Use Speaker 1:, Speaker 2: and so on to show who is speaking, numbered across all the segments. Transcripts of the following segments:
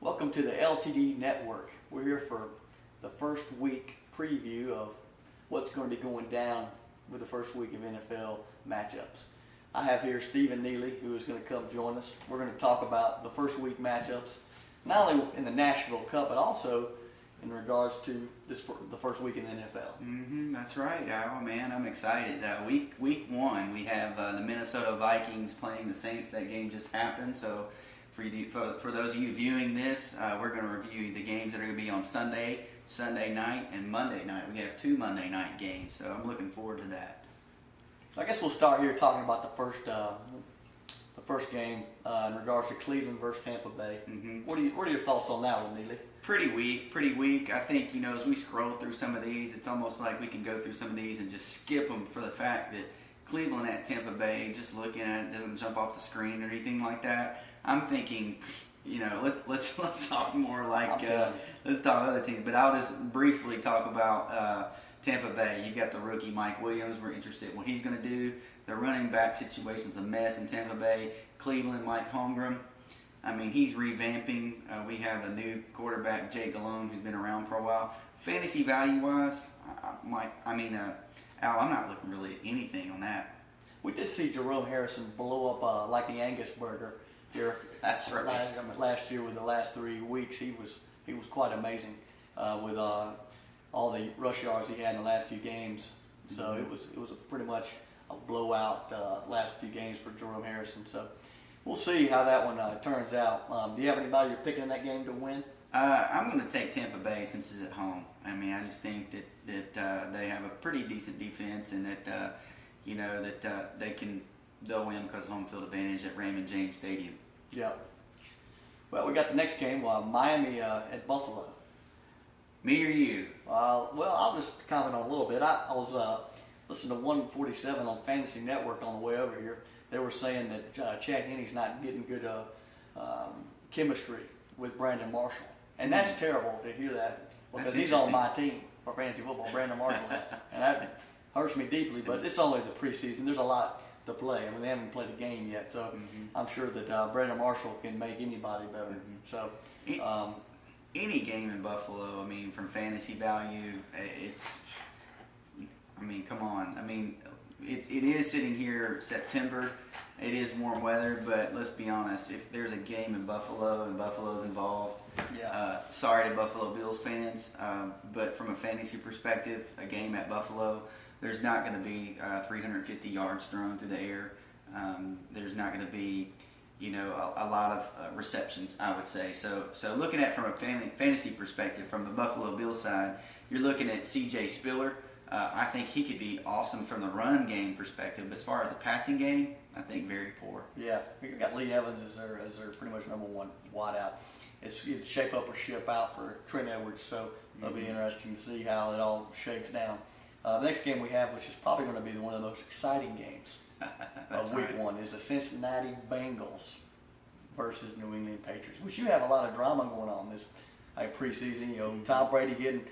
Speaker 1: Welcome to the LTD Network. We're here for the first week preview of what's going to be going down with the first week of NFL matchups. I have here Steven Neely, who is going to come join us. We're going to talk about the first week matchups, not only in the Nashville Cup, but also in regards to the first week in the NFL.
Speaker 2: That's right. Oh man, I'm excited. Week one, we have the Minnesota Vikings playing the Saints. That game just happened. So for those of you viewing this, we're going to review the games that are going to be on Sunday night, and Monday night. We have two Monday night games, so I'm looking forward to that.
Speaker 1: I guess we'll start here talking about the first game in regards to Cleveland versus Tampa Bay. What are your thoughts on that one, Neely?
Speaker 2: Pretty weak. I think, as we scroll through some of these, it's almost like we can go through some of these and just skip them for the fact that Cleveland at Tampa Bay, just looking at it, doesn't jump off the screen or anything like that. I'm thinking, let's talk more like let's talk other teams. But I'll just briefly talk about Tampa Bay. You got the rookie Mike Williams. We're interested in what he's going to do. The running back situation's a mess in Tampa Bay. Cleveland, Mike Holmgren. I mean, he's revamping. We have a new quarterback, Jake Galone, who's been around for a while. Fantasy value-wise, Al, I'm not looking really at anything on that.
Speaker 1: We did see Jerome Harrison blow up like the Angus burger here.
Speaker 2: That's right.
Speaker 1: Last year with the last 3 weeks, he was quite amazing with all the rush yards he had in the last few games. So it was pretty much a blowout last few games for Jerome Harrison. So we'll see how that one turns out. Do you have anybody you're picking in that game to win?
Speaker 2: I'm going to take Tampa Bay since it's at home. I mean, I just think that they have a pretty decent defense, and that they'll win because of home field advantage at Raymond James Stadium.
Speaker 1: Yeah. Well, we got the next game, Miami at Buffalo.
Speaker 2: Me or you?
Speaker 1: Well, I'll just comment on a little bit. I was listening to 147 on Fantasy Network on the way over here. They were saying that Chad Henne's not getting good chemistry with Brandon Marshall. And that's terrible to hear that, because he's on my team for fantasy football, Brandon Marshall is. And that hurts me deeply, but it's only the preseason. There's a lot to play. I mean, they haven't played a game yet, so I'm sure that Brandon Marshall can make anybody better. So,
Speaker 2: any game in Buffalo, I mean, from fantasy value, come on. I mean, it is sitting here September. It is warm weather, but let's be honest. If there's a game in Buffalo and Buffalo's involved, sorry to Buffalo Bills fans, but from a fantasy perspective, a game at Buffalo, there's not going to be 350 yards thrown through the air. There's not going to be, a lot of receptions, I would say. So looking at it from a fantasy perspective, from the Buffalo Bills side, you're looking at C.J. Spiller. I think he could be awesome from the run game perspective, but as far as the passing game, I think very poor.
Speaker 1: Yeah, we got Lee Evans as their pretty much number one wideout. It's either shape up or ship out for Trent Edwards, so it'll be interesting to see how it all shakes down. The next game we have, which is probably going to be one of the most exciting games of week one, is the Cincinnati Bengals versus New England Patriots, which you have a lot of drama going on this preseason. Tom Brady getting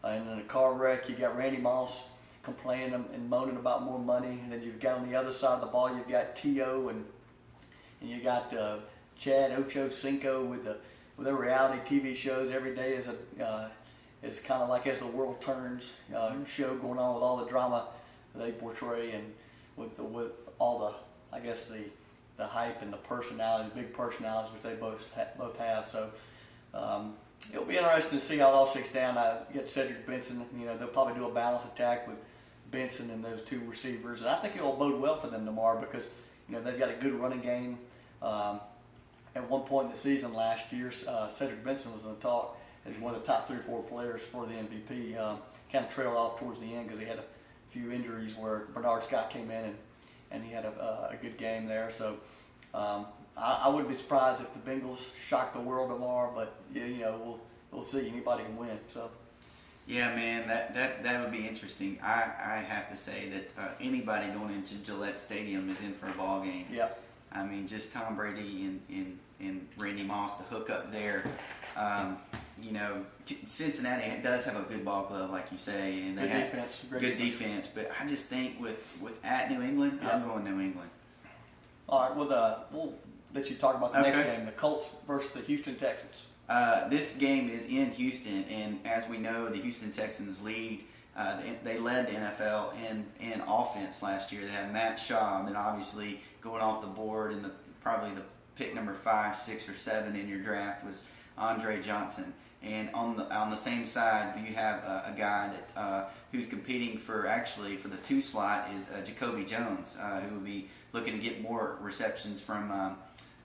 Speaker 1: in a car wreck. You got Randy Moss complaining and moaning about more money, and then you've got on the other side of the ball, you've got T.O. and you got Chad Ochocinco with their reality TV shows. Every day is it's kind of like As the World Turns show going on with all the drama they portray, and with all the hype and the personalities, big personalities, which they both have. So it'll be interesting to see how it all shakes down. I get Cedric Benson. They'll probably do a balanced attack with Benson and those two receivers, and I think it will bode well for them tomorrow, because they've got a good running game. At one point in the season last year, Cedric Benson was in the talk as one of the top 3 or 4 players for the MVP. Kind of trailed off towards the end because he had a few injuries where Bernard Scott came in and he had a good game there. So I wouldn't be surprised if the Bengals shock the world tomorrow, but we'll see. Anybody can win. So.
Speaker 2: Yeah, man, that would be interesting. I have to say that anybody going into Gillette Stadium is in for a ball game.
Speaker 1: Yep.
Speaker 2: I mean, just Tom Brady and Randy Moss, the hookup there. Cincinnati does have a good ball club, like you say, and they have good defense. But I just think with at New England, I'm going New England.
Speaker 1: All right, we'll let you talk about the next game, the Colts versus the Houston Texans.
Speaker 2: This game is in Houston, and as we know, the Houston Texans lead. They led the NFL in offense last year. They had Matt Schaub, and obviously going off the board, and probably the pick number 5, 6, or 7 in your draft was Andre Johnson. And on the same side, you have a guy that who's competing for the 2 slot is Jacoby Jones, who will be looking to get more receptions from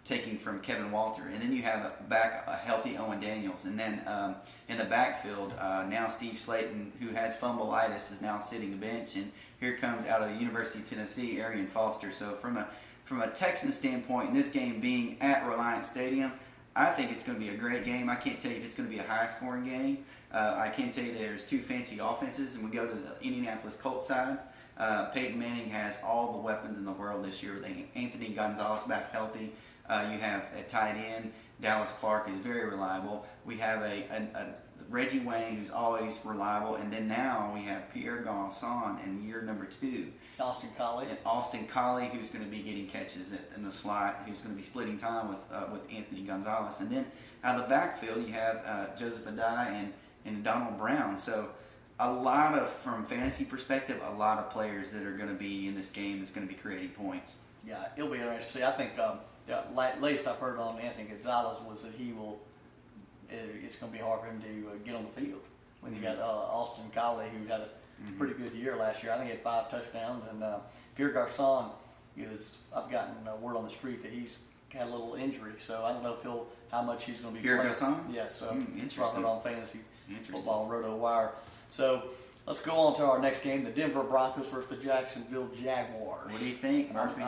Speaker 2: taking from Kevin Walter. And then you have a healthy Owen Daniels. And then in the backfield, now Steve Slayton, who has fumbleitis, is now sitting the bench. And here comes out of the University of Tennessee, Arian Foster. So from a Texan standpoint, in this game being at Reliant Stadium, I think it's going to be a great game. I can't tell you if it's going to be a high-scoring game. I can tell you there's 2 fancy offenses, and we go to the Indianapolis Colts side. Peyton Manning has all the weapons in the world this year. Anthony Gonzalez back healthy. You have at tight end, Dallas Clark is very reliable. We have a Reggie Wayne who's always reliable, and then now we have Pierre Garçon in year number 2.
Speaker 1: Austin Collie.
Speaker 2: And Austin Collie, who's going to be getting catches in the slot, who's going to be splitting time with Anthony Gonzalez. And then out of the backfield, you have Joseph Adai and Donald Brown. So a lot of, from fantasy perspective, a lot of players that are going to be in this game that's going to be creating points.
Speaker 1: Yeah, it'll be interesting to see. I think latest I've heard on Anthony Gonzalez was that it's going to be hard for him to get on the field. When you got Austin Collie, who had a pretty good year last year. I think he had 5 touchdowns. And Pierre Garçon, I've gotten word on the street that he's had a little injury. So I don't know how much he's going to be
Speaker 2: Pierre
Speaker 1: playing.
Speaker 2: Garçon?
Speaker 1: Yeah, so
Speaker 2: interesting.
Speaker 1: on Fantasy Football and Roto Wire. So let's go on to our next game, the Denver Broncos versus the Jacksonville Jaguars.
Speaker 2: What do you think, Murphy?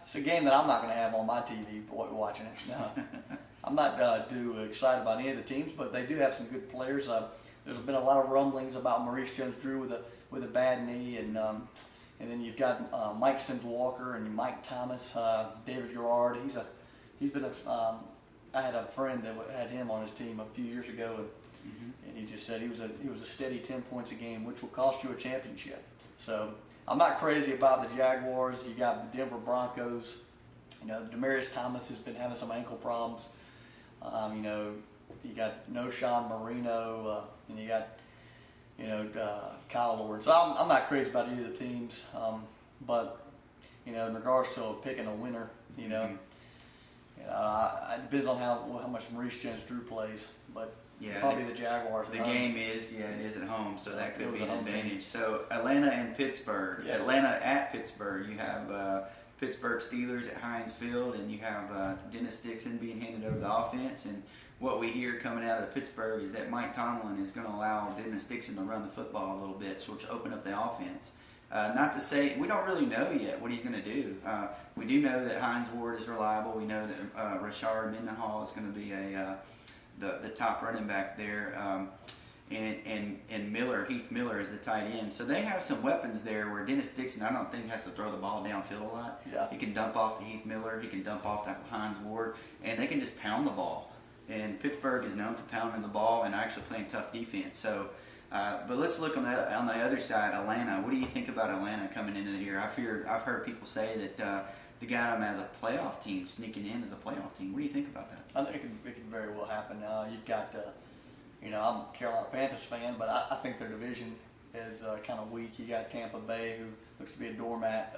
Speaker 1: It's a game that I'm not going to have on my TV watching it. No. I'm not too excited about any of the teams, but they do have some good players. There's been a lot of rumblings about Maurice Jones-Drew with a bad knee, and then you've got Mike Sims-Walker and Mike Thomas, David Garrard. He's been I had a friend that had him on his team a few years ago, and he just said he was a steady 10 points a game, which will cost you a championship. So I'm not crazy about the Jaguars. You got the Denver Broncos. Demaryius Thomas has been having some ankle problems. You got Noshawn Marino, and you got Kyle Lord. So I'm not crazy about either of the teams. But in regards to picking a winner, it depends on how much Maurice Jones-Drew plays. But probably the Jaguars.
Speaker 2: The game is it is at home, so that could be an advantage. So Atlanta and Pittsburgh. Yeah. Atlanta at Pittsburgh. You have Pittsburgh Steelers at Heinz Field, and you have Dennis Dixon being handed over the offense. And what we hear coming out of Pittsburgh is that Mike Tomlin is going to allow Dennis Dixon to run the football a little bit, so which open up the offense. Not to say we don't really know yet what he's going to do. We do know that Hines Ward is reliable. We know that Rashard Mendenhall is going to be the top running back there, and Heath Miller is the tight end. So they have some weapons there where Dennis Dixon, I don't think, has to throw the ball downfield a lot.
Speaker 1: Yeah.
Speaker 2: He can dump off to Heath Miller. He can dump off to Hines Ward, and they can just pound the ball. And Pittsburgh is known for pounding the ball and actually playing tough defense. So, but let's look on the other side, Atlanta. What do you think about Atlanta coming into here? I've heard people say that they got them as a playoff team, sneaking in as a playoff team. What do you think about that?
Speaker 1: I think it could very well happen. You've got, I'm a Carolina Panthers fan, but I think their division is kind of weak. You got Tampa Bay, who looks to be a doormat.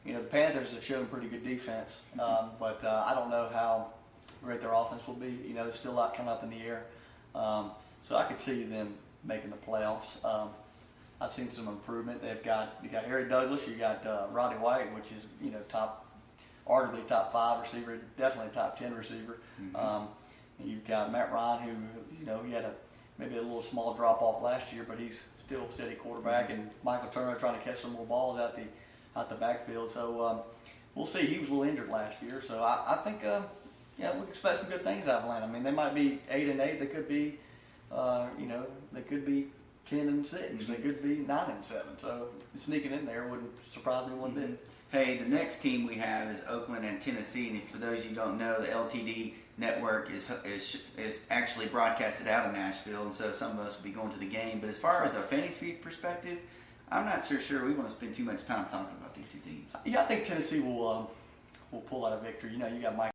Speaker 1: The Panthers have shown pretty good defense, but I don't know how great their offense will be. There's still a lot kind of up in the air. So I could see them making the playoffs. I've seen some improvement. You got Harry Douglas, you got Roddy White, which is arguably top 5 receiver, definitely top 10 receiver. You've got Matt Ryan, who he had maybe a little small drop off last year, but he's still a steady quarterback. And Michael Turner trying to catch some more balls out the backfield. So we'll see. He was a little injured last year, so I think we can expect some good things out of Atlanta. I mean, they might be 8-8. They could be they could be 10-6. They could be 9-7. So sneaking in there wouldn't surprise me one bit.
Speaker 2: Hey, the next team we have is Oakland and Tennessee. And for those of you who don't know, the LTD network is actually broadcasted out of Nashville, and so some of us will be going to the game. But as far as a fantasy perspective, I'm not so sure we want to spend too much time talking about these two teams.
Speaker 1: Yeah, I think Tennessee will pull out a victory. You got Mike